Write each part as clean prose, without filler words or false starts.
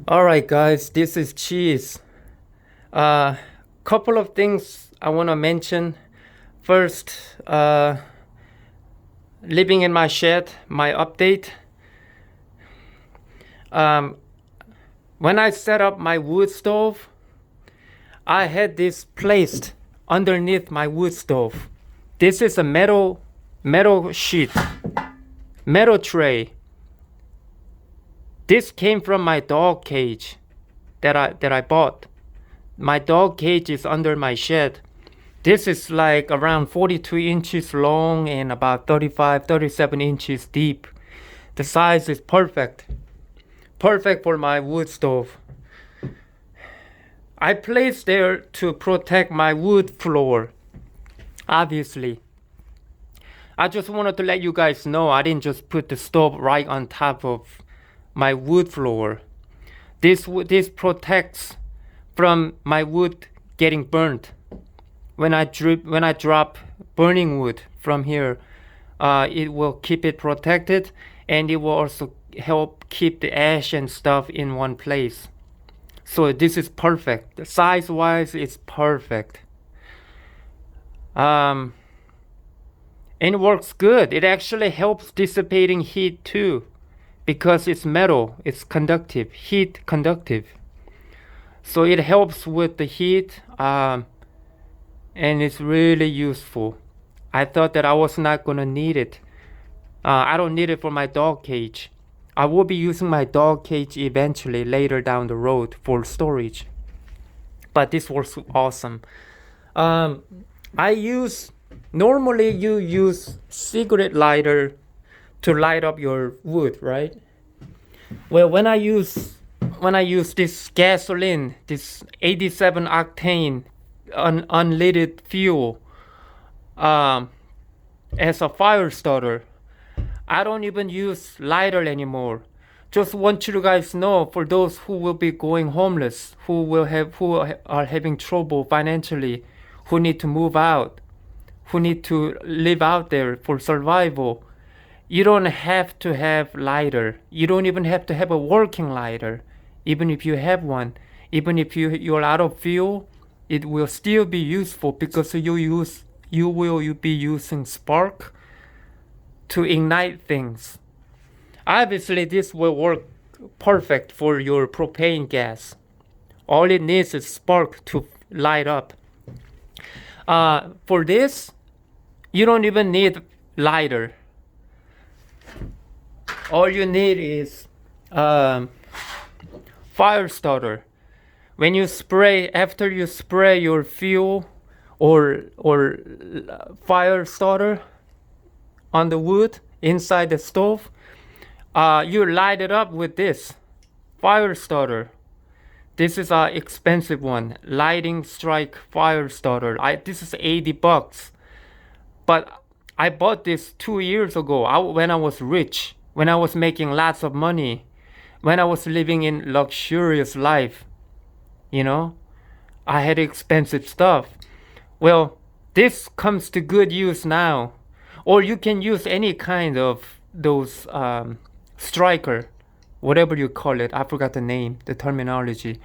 All right, guys, this is Cheese. Couple of things I want to mention. First, living in my shed, my update. Um, when I set up my wood stove, I had this placed underneath my wood stove. This is a metal sheet, metal tray. This came from my dog cage that I bought. My dog cage is under my shed. This is like around 42 inches long and about 37 inches deep. The size is perfect. Perfect for my wood stove. I placed there to protect my wood floor. Obviously. I just wanted to let you guys know I didn't just put the stove right on top of my wood floor. This protects from my wood getting burnt. When I drop burning wood from here, it will keep it protected, and it will also help keep the ash and stuff in one place. So this is perfect. Size wise, it's perfect. And it works good. It actually helps dissipating heat too, because it's metal. It's conductive, heat conductive. So it helps with the heat, and it's really useful. I thought that I was not gonna need it. I don't need it for my dog cage. I will be using my dog cage eventually later down the road for storage. But this works awesome. Normally you use cigarette lighter to light up your wood, right? Well, when I use this gasoline, this 87 octane unleaded fuel, as a fire starter, I don't even use lighter anymore. Just want you to guys know, for those who will be going homeless, who are having trouble financially, who need to move out, who need to live out there for survival, you don't have to have lighter. You don't even have to have a working lighter. Even if you have one, even if you're out of fuel, it will still be useful, because you will be using spark to ignite things. Obviously, this will work perfect for your propane gas. All it needs is spark to light up. For this, you don't even need lighter. All you need is fire starter. When you spray, after you spray your fuel or fire starter on the wood inside the stove, you light it up with this fire starter. This is an expensive one, Lighting Strike fire starter. This is $80, but I bought this 2 years ago. When I was rich, when I was making lots of money, when I was living in luxurious life. You know, I had expensive stuff. Well, this comes to good use now. Or you can use any kind of those striker, whatever you call it. I forgot the name, the terminology.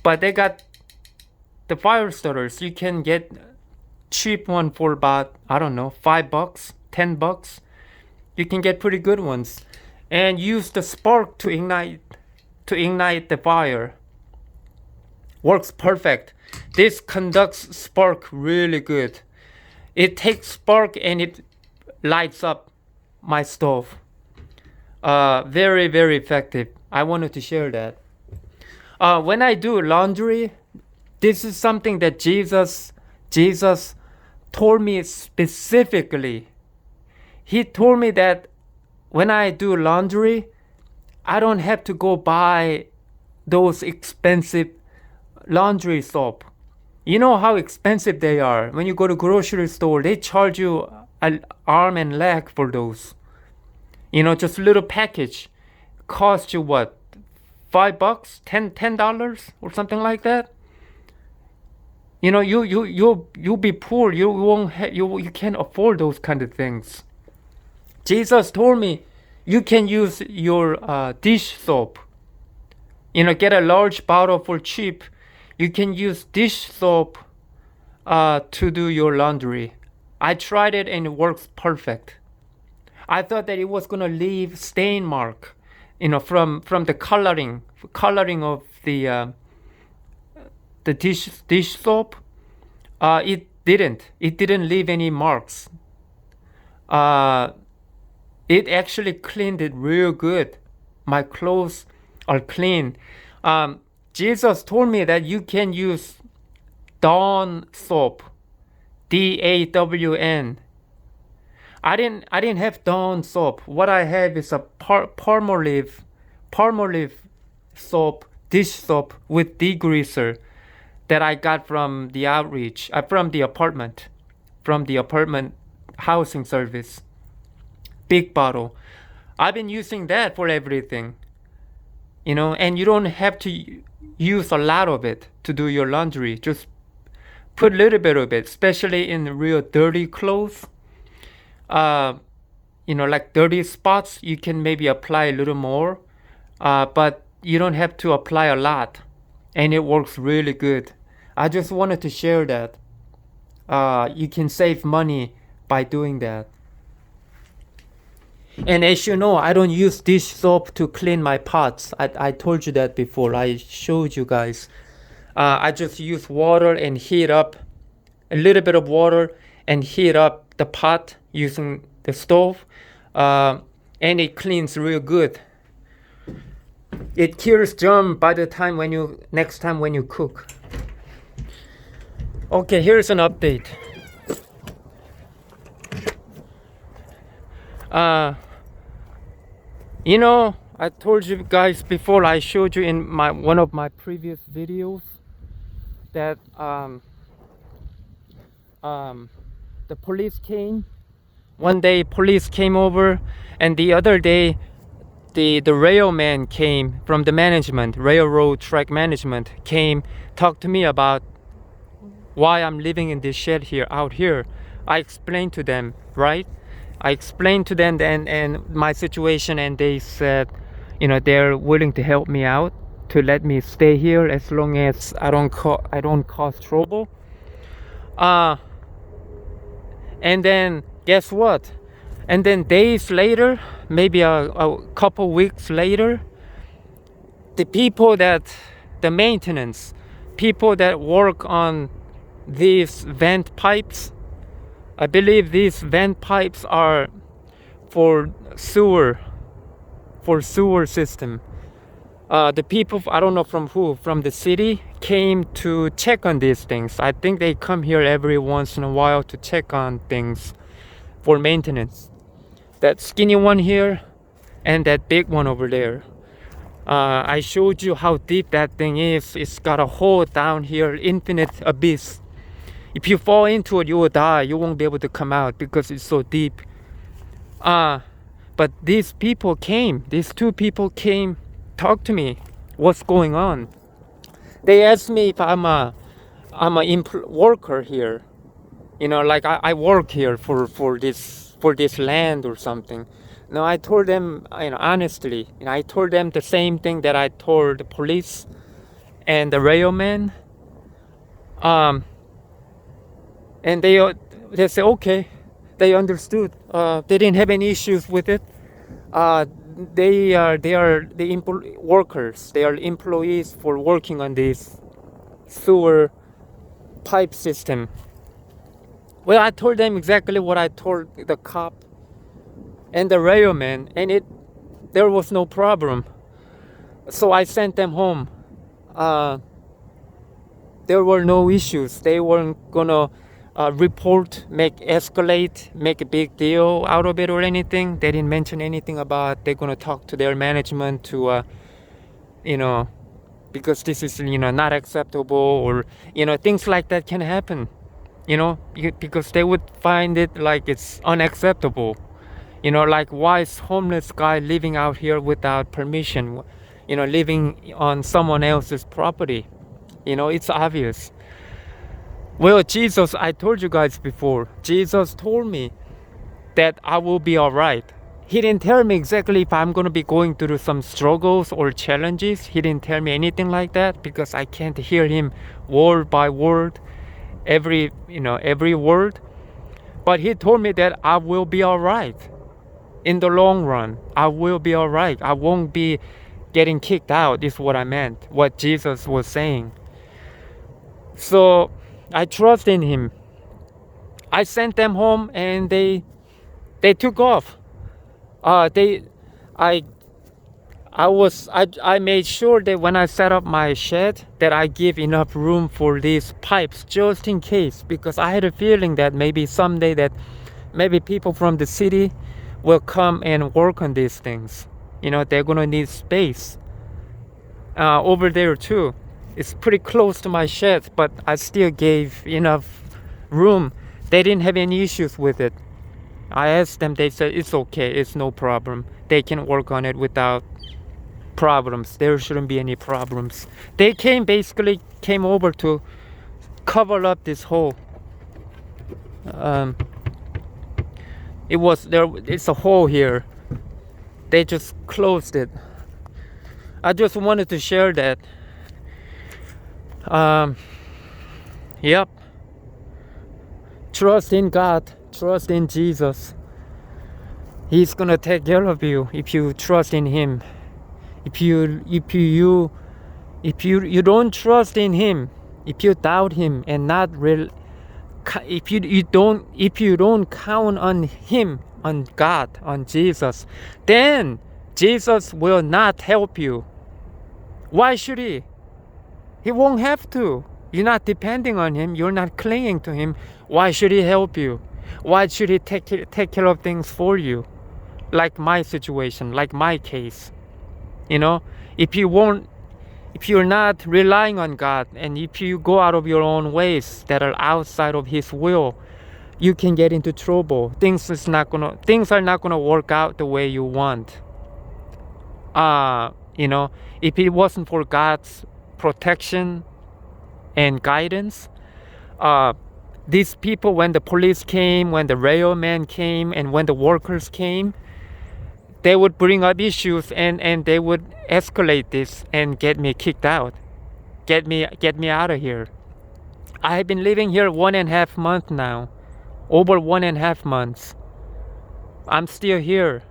But they got the fire starters. You can get cheap one for about, I don't know, $5, $10. You can get pretty good ones. And use the spark to ignite the fire. Works perfect. This conducts spark really good. It takes spark and it lights up my stove. Very, very effective. I wanted to share that. When I do laundry, this is something that Jesus told me specifically. He told me that when I do laundry, I don't have to go buy those expensive laundry soap. You know how expensive they are. When you go to grocery store, they charge you an arm and leg for those. You know, just a little package cost you what, $5, $10 or something like that. You know, you'll be poor. You can't afford those kind of things. Jesus told me you can use your dish soap get a large bottle for cheap. You can use dish soap to do your laundry. I tried it and it works perfect. I thought that it was gonna leave stain mark, from the coloring of the dish soap. It didn't. It didn't leave any marks. It actually cleaned it real good. My clothes are clean. Jesus told me that you can use Dawn soap, DAWN. I didn't have Dawn soap. What I have is a Palmolive soap, dish soap with degreaser that I got from the outreach, from the apartment housing service. Big bottle. I've been using that for everything. And you don't have to use a lot of it to do your laundry. Just put a little bit of it, especially in real dirty clothes. Like dirty spots, you can maybe apply a little more, but you don't have to apply a lot, and it works really good. I just wanted to share that. You can save money by doing that. And as you know, I don't use dish soap to clean my pots. I told you that before. I showed you guys. I just use water and heat up a little bit of water and heat up the pot using the stove, and it cleans real good. It kills germ by the time next time when you cook. Okay, here's an update. I told you guys before, I showed you in one of my previous videos that the police came. One day police came over, and the other day the railman came from the management, railroad track management, came, talked to me about why I'm living in this shed out here. I explained to them, right? I explained to them and my situation, and they said, they're willing to help me out, to let me stay here as long as I don't cause trouble. And then guess what? And then days later, maybe a couple weeks later, the maintenance people that work on these vent pipes, I believe these vent pipes are for sewer system. The people, I don't know from the city, came to check on these things. I think they come here every once in a while to check on things for maintenance. That skinny one here and that big one over there. I showed you how deep that thing is. It's got a hole down here, infinite abyss. If you fall into it, you will die. You won't be able to come out because it's so deep. But these two people came, talked to me. What's going on? They asked me if I'm a worker here. Like I work here for this land or something. No, I told them, honestly. I told them the same thing that I told the police and the railman. And they said okay. They understood. They didn't have any issues with it. They are the workers. They are employees for working on this sewer pipe system. Well, I told them exactly what I told the cop and the railman, and there was no problem. So I sent them home. There were no issues. They weren't gonna escalate, make a big deal out of it or anything. They didn't mention anything about they're gonna talk to their management to, because this is, not acceptable, or, things like that can happen, because they would find it like it's unacceptable. Like, why is homeless guy living out here without permission, living on someone else's property? It's obvious. Well, I told you guys before, Jesus told me that I will be all right. he didn't tell me exactly if I'm gonna be going through some struggles or challenges. He didn't tell me anything like that because I can't hear him word by word, every word. But he told me that I will be all right. In the long run, I will be all right. I won't be getting kicked out, is what I meant, what Jesus was saying. So I trust in him. I sent them home and they took off. They I I made sure that when I set up my shed that I give enough room for these pipes just in case, because I had a feeling that maybe someday that maybe people from the city will come and work on these things. They're gonna need space over there too. It's pretty close to my shed, but I still gave enough room. They didn't have any issues with it. I asked them, they said it's okay, it's no problem. They can work on it without problems. There shouldn't be any problems. They basically came over to cover up this hole. It's a hole here. They just closed it. I just wanted to share that. Yep. Trust in God. Trust in Jesus. He's gonna take care of you if you trust in Him. If you don't trust in Him, if you doubt Him and if you don't count on Him, on God, on Jesus, then Jesus will not help you. Why should He? He won't have to. You're not depending on Him. You're not clinging to Him. Why should He help you? Why should He take care of things for you? Like my situation, like my case. If you're not relying on God, and if you go out of your own ways that are outside of His will, you can get into trouble. Things are not gonna work out the way you want. If it wasn't for God's protection and guidance, these people, when the police came, when the railman came, and when the workers came, they would bring up issues and they would escalate this and get me kicked out, get me out of here. I have been living here 1.5 months now, over 1.5 months. I'm still here,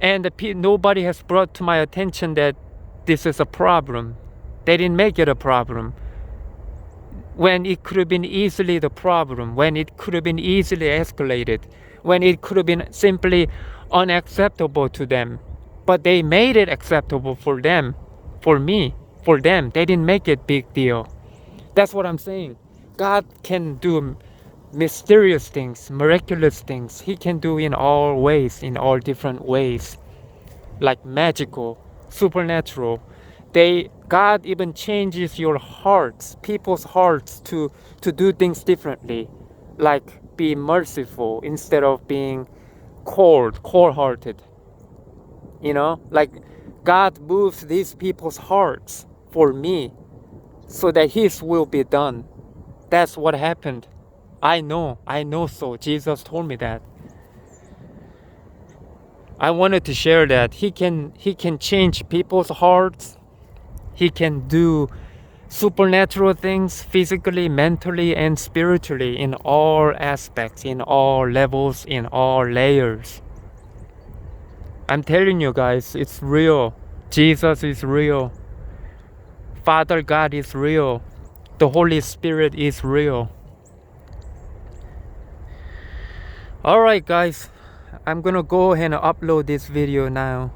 and nobody has brought to my attention that this is a problem. They didn't make it a problem when it could have been easily the problem, when it could have been easily escalated, when it could have been simply unacceptable to them. But they made it acceptable for them, for me, for them. They didn't make it big deal. That's what I'm saying. God can do mysterious things, miraculous things. He can do in all ways, in all different ways, like magical, supernatural. God even changes your hearts, people's hearts, to do things differently, like be merciful instead of being cold-hearted. Like God moves these people's hearts for me so that His will be done. That's what happened. I know so. Jesus told me that. I wanted to share that. He can change people's hearts. He can do supernatural things physically, mentally, and spiritually in all aspects, in all levels, in all layers. I'm telling you guys, it's real. Jesus is real. Father God is real. The Holy Spirit is real. Alright guys, I'm gonna go ahead and upload this video now.